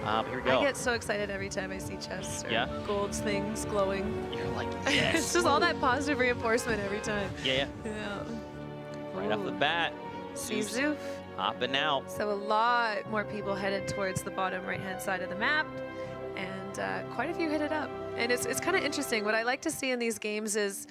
But here we go. I get so excited every time I see chests or gold things glowing. You're like, yes. It's just all that positive reinforcement every time. Yeah. Right off the bat. Zoof. Hopping out. So a lot more people headed towards the bottom right-hand side of the map, and quite a few hit it up. And it's kind of interesting. What I like to see in these games is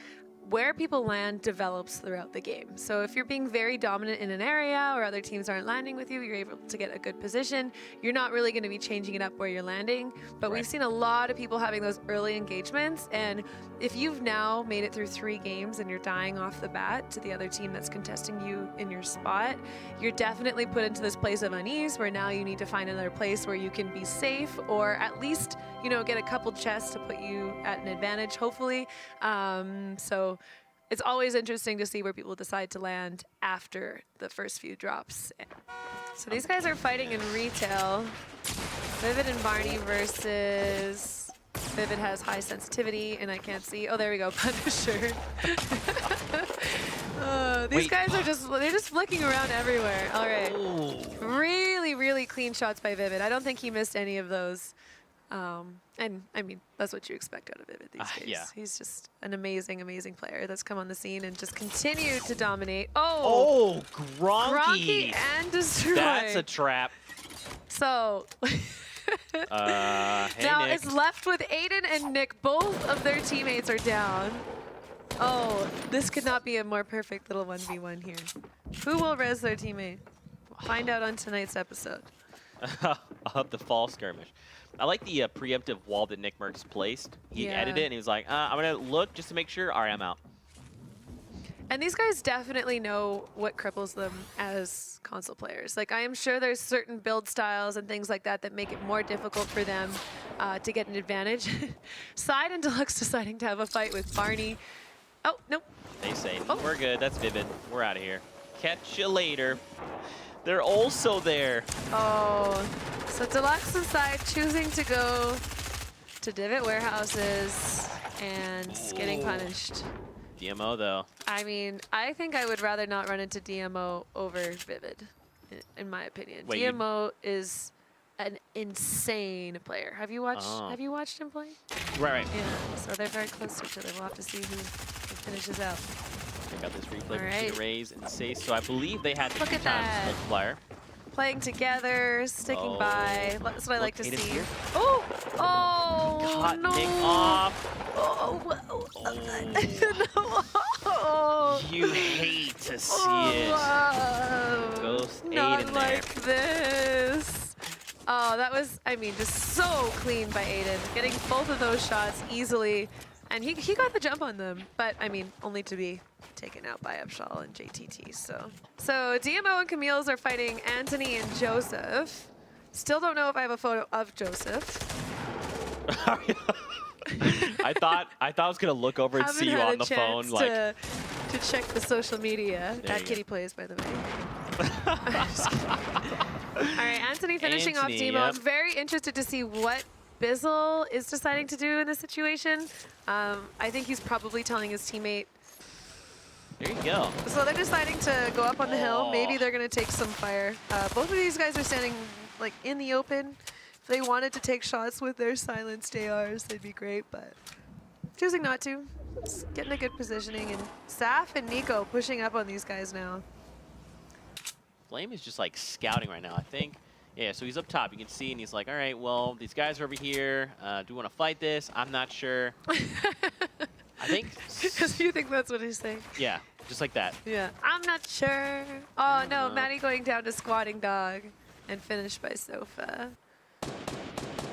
where people land develops throughout the game. So if you're being very dominant in an area or other teams aren't landing with you, you're able to get a good position. You're not really going to be changing it up where you're landing. But we've seen a lot of people having those early engagements. And if you've now made it through 3 games and you're dying off the bat to the other team that's contesting you in your spot, you're definitely put into this place of unease where now you need to find another place where you can be safe, or at least, you know, get a couple chests to put you at an advantage, hopefully. So it's always interesting to see where people decide to land after the first few drops. So these guys are fighting in retail. Vivid and Barney versus... Vivid has high sensitivity, and I can't see. Oh, there we go, Punisher. These guys are they're just flicking around everywhere. All right. Really, really clean shots by Vivid. I don't think he missed any of those. And I mean, that's what you expect out of Vivid these days. Yeah. He's just an amazing, amazing player that's come on the scene and just continued to dominate. Oh, Gronky and Destroy. That's a trap. So Hey, now Nick. it's left with Aiden and Nick. Both of their teammates are down. Oh, this could not be a more perfect little 1v1 here. Who will res their teammate? We'll find out on tonight's episode. I'll have the fall skirmish. I like the preemptive wall that Nick Merckx placed. He edited it and he was like, I'm going to look just to make sure. All right, I'm out. And these guys definitely know what cripples them as console players. Like, I am sure there's certain build styles and things like that that make it more difficult for them to get an advantage. Side and Deluxe deciding to have a fight with Barney. Oh, nope. They say, we're good. That's Vivid. We're out of here. Catch you later. They're also there. Oh, so Deluxe and Side choosing to go to Divot Warehouses and getting punished. DMO, though. I mean, I think I would rather not run into DMO over Vivid, in my opinion. Wait, DMO is an insane player. Have you watched him play? Right. Yeah, so they're very close to each other. We'll have to see who finishes out. Check out this replay from Tina Rays and Say. So I believe they had the 2 times multiplier. Playing together, sticking by. That's what I like to see. Here. Oh! Cut No! Nick off. No. You hate to see it. Ghost Not Aiden like this. Oh, that was, I mean, just so clean by Aiden. Getting both of those shots easily. And he got the jump on them, but I mean, only to be taken out by Upshall and JTT. So DMO and Camille's are fighting Anthony and Joseph. Still don't know if I have a photo of Joseph. I thought I was gonna look over and see you on the phone, like to check the social media. That Kitty plays, by the way. All right, Anthony finishing off Demo. I'm very interested to see what Bizzle is deciding to do in this situation. I think he's probably telling his teammate. There you go. So they're deciding to go up on the hill. Maybe they're going to take some fire. Both of these guys are standing like in the open. If they wanted to take shots with their silenced ARs, they'd be great, but choosing not to. Just getting a good positioning. And Saf and Nico pushing up on these guys now. Flame is just like scouting right now, I think. Yeah, so he's up top. You can see, and he's like, all right, well, these guys are over here. Do you want to fight this? I'm not sure. I think. Because you think that's what he's saying. Yeah, just like that. Yeah, I'm not sure. Oh, no, Maddie going down to Squatting Dog and finished by Sofa.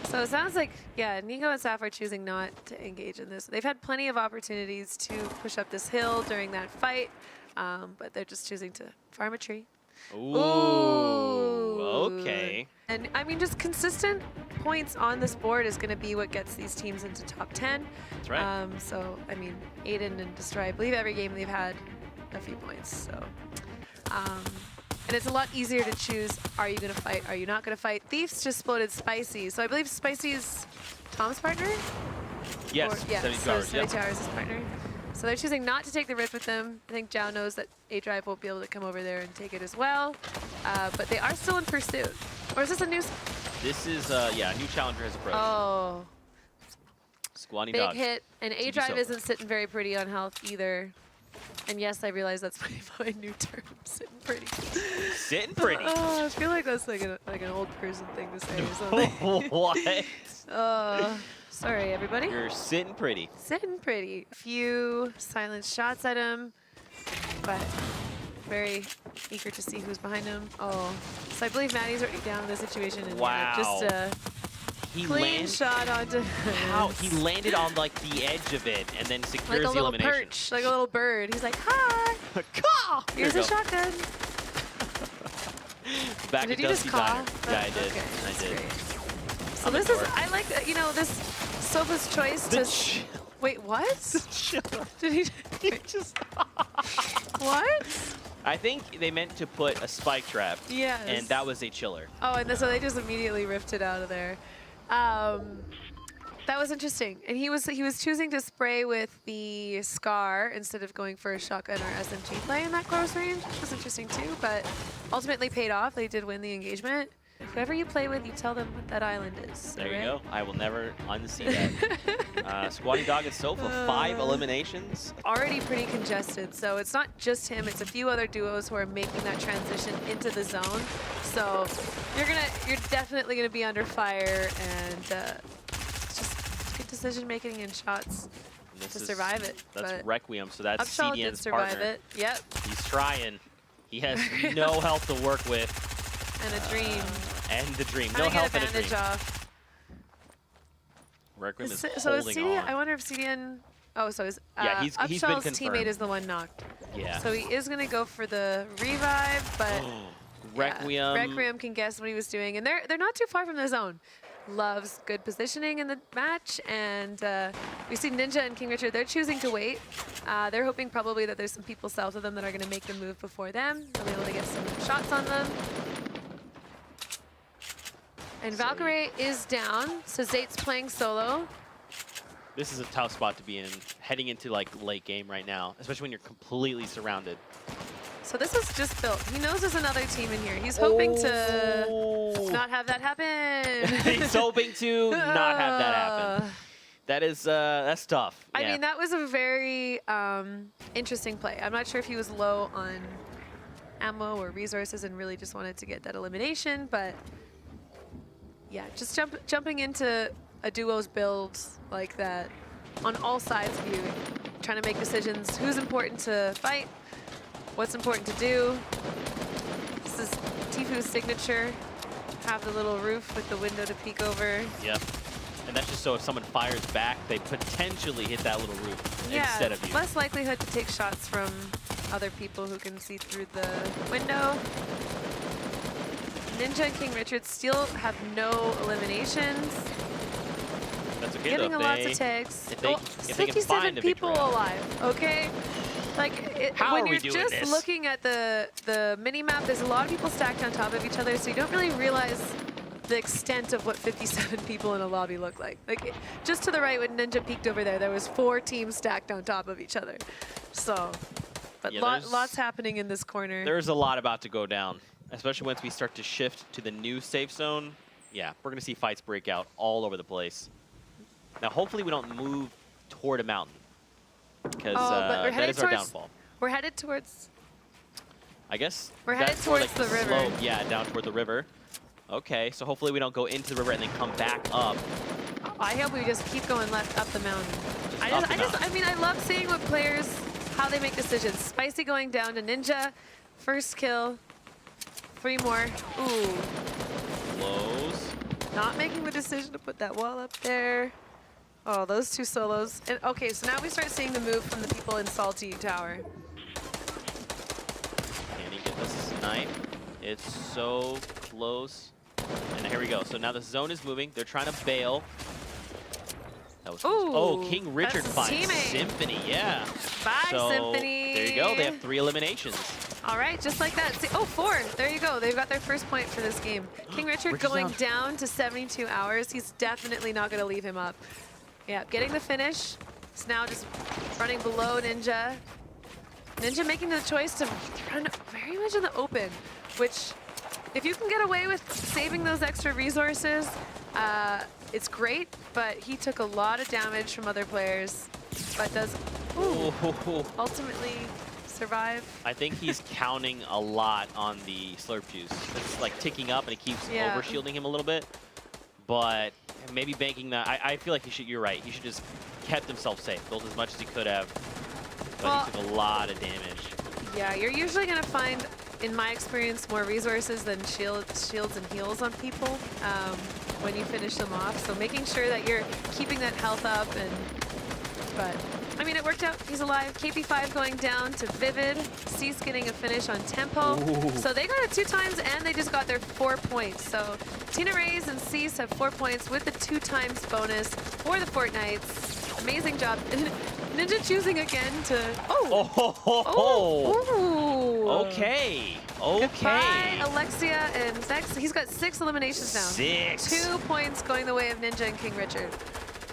So it sounds like, yeah, Nico and Saf are choosing not to engage in this. They've had plenty of opportunities to push up this hill during that fight, but they're just choosing to farm a tree. Ooh, okay. And I mean, just consistent points on this board is going to be what gets these teams into top 10. That's right. So, I mean, Aiden and Destroy, I believe every game they've had a few points. So, and it's a lot easier to choose, are you going to fight, are you not going to fight? Thieves just floated Spicy. So I believe Spicy is Tom's partner? Yes, or, yeah, 72 hours. 72 hours is his partner. So they're choosing not to take the rift with them. I think Zhao knows that A-Drive won't be able to come over there and take it as well. But they are still in pursuit. Or is this a new... This is, yeah, a new challenger has approached. Oh. Squatty Big dog. hit. And TV A-Drive soap. isn't sitting very pretty on health either. And yes, I realize that's my new term, sitting pretty. Sitting pretty. Oh, I feel like that's like an old person thing to say or something. What? Sorry, everybody. You're sitting pretty. Sitting pretty. A few silent shots at him, but very eager to see who's behind him. Oh, so I believe Maddie's already down in the situation. And Wow. just a He clean shot onto How he landed on like the edge of it and then secures like a the little elimination. perch, like a little bird. He's like, hi, Caw! here's There a you go. shotgun. Back Did at you just Dusty caw? Diner. Yeah, I did. Okay, I that's did. great. So I'm this adored. is, I like, you know, this Sofa's choice The to. Wait, what? chiller. Did he? He just. What? I think they meant to put a spike trap. Yes. And that was a chiller. Oh, and so they just immediately ripped it out of there. That was interesting. And he was choosing to spray with the Scar instead of going for a shotgun or SMG play in that close range, which was interesting too. But ultimately paid off. They did win the engagement. Whoever you play with, you tell them what that island is. There you right? go. I will never unsee that. Squatty Dog and Sofa, 5 eliminations. Already pretty congested, so it's not just him, it's a few other duos who are making that transition into the zone. So you're definitely gonna be under fire, and just good decision making and shots to survive it. That's But Requiem, so that's Upshall did CDN's survive partner. it. Yep, He's trying. He has no health to work with. and a dream. And the dream. Trying No to get health and a advantage dream. off. Requiem is So is holding CDN, on. I wonder if CDN. Oh, so is Yeah, he's been Upshall's confirmed. teammate is the one knocked. Yeah. So he is gonna go for the revive, but. Requiem. Yeah, Requiem can guess what he was doing, and they're not too far from the zone. Loves good positioning in the match, and we see Ninja and King Richard. They're choosing to wait. They're hoping probably that there's some people south of them that are going to make the move before them. They'll be able to get some shots on them. And Valkyrie is down, so Zate's playing solo. This is a tough spot to be in, heading into like late game right now, especially when you're completely surrounded. So this is just built. He knows there's another team in here. He's hoping to not have that happen. He's hoping to not have that happen. That is, that's tough. I Yeah. mean, that was a very interesting play. I'm not sure if he was low on ammo or resources and really just wanted to get that elimination, but yeah, just jumping into a duo's build like that on all sides of you, trying to make decisions. Who's important to fight? What's important to do? This is Tifu's signature. Have the little roof with the window to peek over. Yep. And that's just so if someone fires back, they potentially hit that little roof instead of you. Less likelihood to take shots from other people who can see through the window. Ninja and King Richard still have no eliminations. That's okay Getting though. a lot of tags. if they can 57 find a people victory. alive, okay? Like, How when are we you're doing just this? looking at the mini-map, there's a lot of people stacked on top of each other, so you don't really realize the extent of what 57 people in a lobby look like. Like, just to the right when Ninja peeked over there, there was 4 teams stacked on top of each other. So, but Yeah, lots happening in this corner. There's a lot about to go down, especially once we start to shift to the new safe zone. Yeah, we're going to see fights break out all over the place. Now, hopefully we don't move toward a mountain, because but we're that is our headed downfall. We're headed towards... I guess We're headed that's more towards like the river. slope. Yeah, down toward the river. Okay, so hopefully we don't go into the river and then come back up. I hope we just keep going left up the mountain. I mean, I love seeing what players, how they make decisions. Spicy going down to Ninja. First kill. 3 more. Ooh. Close. Not making the decision to put that wall up there. Oh, those 2 solos. And okay, so now we start seeing the move from the people in Salty Tower. Can he get the snipe? It's so close. And here we go. So now the zone is moving. They're trying to bail. That was close. Oh, Ooh, King Richard that's his finds teammate. Symphony. Yeah. Bye, So Symphony. there you go. They have 3 eliminations. All right, just like that. See, oh, 4. There you go. They've got their first point for this game. King Richard Richard's going down to 72 hours. He's definitely not going to leave him up. Yeah, getting the finish. It's now just running below Ninja. Ninja making the choice to run very much in the open, which if you can get away with saving those extra resources, it's great, but he took a lot of damage from other players, but does ultimately survive. I think he's counting a lot on the slurp juice. It's like ticking up and it keeps over shielding him a little bit. But maybe banking that, I feel like you're right. He should just kept himself safe, built as much as he could have. But he took a lot of damage. Yeah, you're usually gonna find, in my experience, more resources than shields and heals on people when you finish them off. So making sure that you're keeping that health up, but I mean, it worked out. He's alive. KP5 going down to Vivid. Cease getting a finish on Tempo. Ooh. So they got it 2 times and they just got their 4 points. So Tina Rays and Cease have 4 points with the 2 times bonus for the Fortnites. Amazing job. Ninja choosing again to... Okay. Goodbye, Alexia and Zex. He's got 6 eliminations now. 6. 2 points going the way of Ninja and King Richard.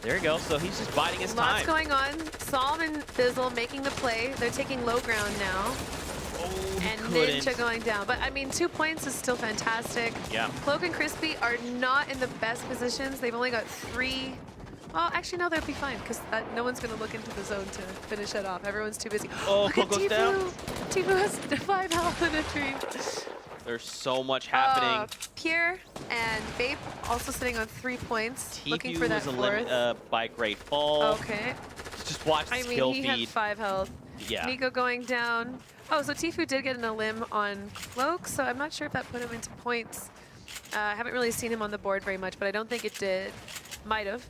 There you go. So he's just biding his time. Lots going on. Psalm and Bizzle making the play. They're taking low ground now. And Ninja going down. But I mean, 2 points is still fantastic. Yeah. Cloak and Crispy are not in the best positions. They've only got 3. Well, actually, no, they'll be fine because no one's going to look into the zone to finish it off. Everyone's too busy. Look at Tifu. down. Tifu has 5 health in a dream. There's so much happening. Pierre and Vape also sitting on 3 points, looking for that 4th. By Great Fall. Okay. Just watch the skill feed. He had 5 health. Yeah. Nico going down. Oh, so Tifu did get an elim on Cloak, so I'm not sure if that put him into points. I haven't really seen him on the board very much, but I don't think it did. Might have.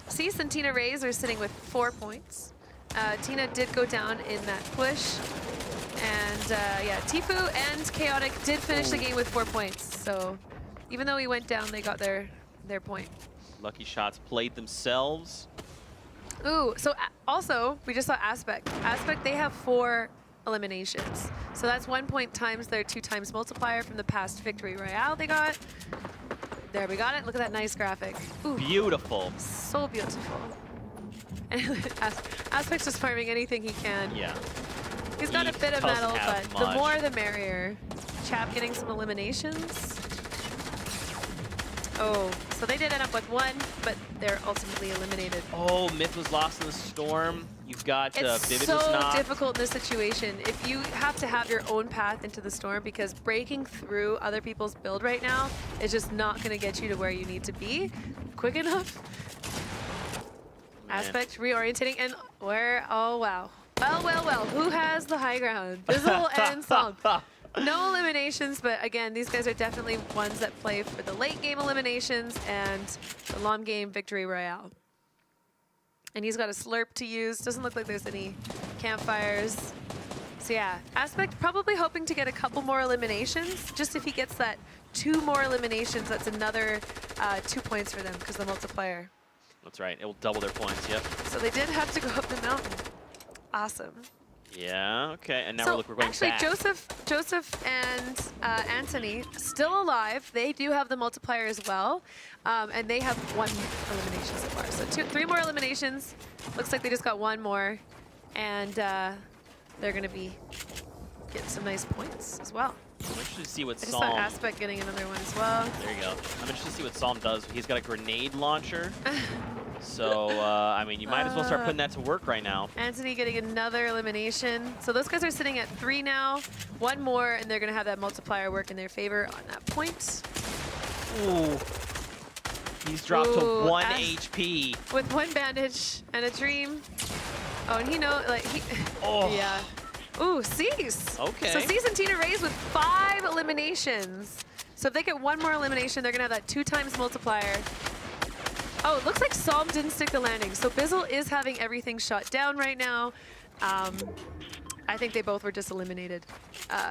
Cease and Tina Rays are sitting with 4 points. Tina did go down in that push. And yeah, Tifu and Chaotic did finish the game with 4 points. So even though he went down, they got their point. Lucky Shots played themselves. Ooh, so also, we just saw Aspect. Aspect, they have 4 eliminations. So that's 1 point times their 2 times multiplier from the past Victory Royale they got. There, we got it. Look at that nice graphic. Ooh, beautiful. So beautiful. And Aspect's just farming anything he can. Yeah. He's got a bit of metal, but the more the merrier. Chap getting some eliminations. Oh, so they did end up with 1, but they're ultimately eliminated. Oh, Myth was lost in the storm. You've got Vivid It's was so not. difficult in this situation. If you have to have your own path into the storm, because breaking through other people's build right now is just not going to get you to where you need to be quick enough. Aspect reorientating, and oh wow. Well, who has the high ground? Bizzle and Psalm. No eliminations, but again, these guys are definitely ones that play for the late game eliminations and the long game Victory Royale. And he's got a slurp to use. Doesn't look like there's any campfires. So yeah, Aspect probably hoping to get a couple more eliminations. Just if he gets that 2 more eliminations, that's another 2 points for them because the multiplier. That's right. It will double their points. Yep. So they did have to go up the mountain. Awesome. Yeah. Okay. And now So we're going actually, back. Joseph and Anthony still alive. They do have the multiplier as well, and they have 1 elimination so far. So 3 more eliminations. Looks like they just got 1 more, and they're going to be getting some nice points as well. I'm interested to see what I just saw Psalm. Aspect getting another one as well. There you go. I'm interested to see what Psalm does. He's got a grenade launcher. So, I mean, you might as well start putting that to work right now. Anthony getting another elimination. So those guys are sitting at 3 now. 1 more, and they're going to have that multiplier work in their favor on that point. Ooh. He's dropped to 1 HP. With 1 bandage and a dream. Oh, and he yeah. Ooh, Cease. Okay. So Cease and Tina Rays with 5 eliminations. So if they get 1 more elimination, they're going to have that 2 times multiplier. Oh, it looks like Psalm didn't stick the landing. So Bizzle is having everything shut down right now. I think they both were just eliminated.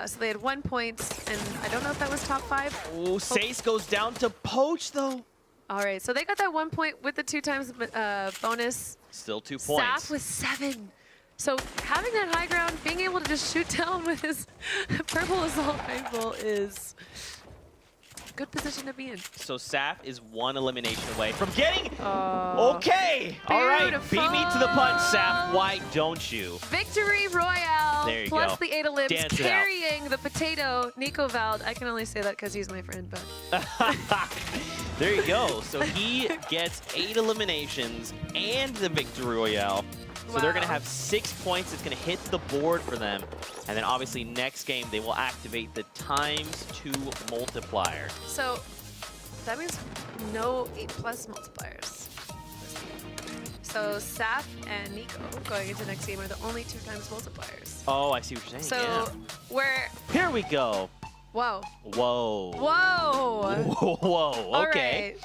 So they had 1 point, and I don't know if that was top 5. Oh, Sace goes down to poach, though. All right, so they got that 1 point with the 2 times bonus. Still 2 points. Staff with 7. So having that high ground, being able to just shoot down with his purple assault rifle is good position to be in. So Saf is one elimination away from getting... Oh. Okay. All right. Beautiful. Beat me to the punch, Saf. Why don't you? Victory Royale. There you plus go. the Ada Limbs Dance it out. carrying the potato, Nico Vald. I can only say that because he's my friend, but... There you go. So he gets 8 eliminations and the Victory Royale. So they're going to have 6 points. It's going to hit the board for them. And then obviously next game, they will activate the ×2 multiplier. So that means no 8+ multipliers. So Saf and Nico going into next game are the only 2 times multipliers. Oh, I see what you're saying. So we're... Here we go. Whoa. Whoa. Whoa. Whoa. Okay.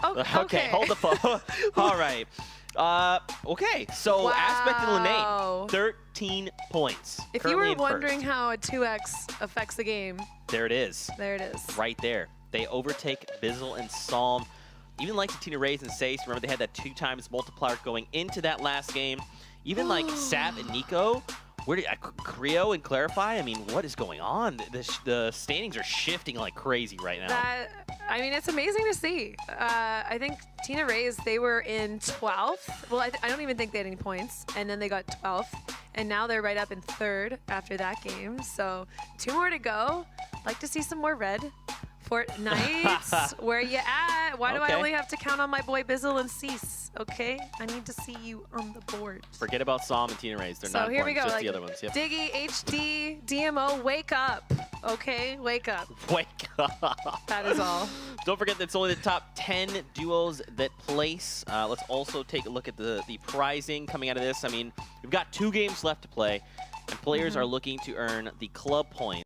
All right. Oh, Okay. Hold the phone. All right. Okay. So Wow. Aspect and Lene, 13 points. If you currently were in wondering first. how a 2x affects the game, There it is. there it is. Right there. They overtake Bizzle and Psalm. Even like Tina Rays and Sace, remember they had that 2 times multiplier going into that last game. Even like Sap and Nico, where did Creo and Clarify? I mean, what is going on? The standings are shifting like crazy right now. I mean, it's amazing to see. I think Tina Rays, they were in 12th. Well, I don't even think they had any points. And then they got 12th. And now they're right up in 3rd after that game. So 2 more to go. Like to see some more red. Fortnite, where you at? Why do I only have to count on my boy Bizzle and Cease? Okay, I need to see you on the board. Forget about Psalm and Tina Rays. They're not So here we important. go. Just Like, the other ones. Yep. Diggy, HD, DMO, wake up. Okay, wake up. Wake up. That is all. Don't forget that it's only the top 10 duos that place. Let's also take a look at the prizing coming out of this. I mean, we've got 2 games left to play, and players are looking to earn the club points.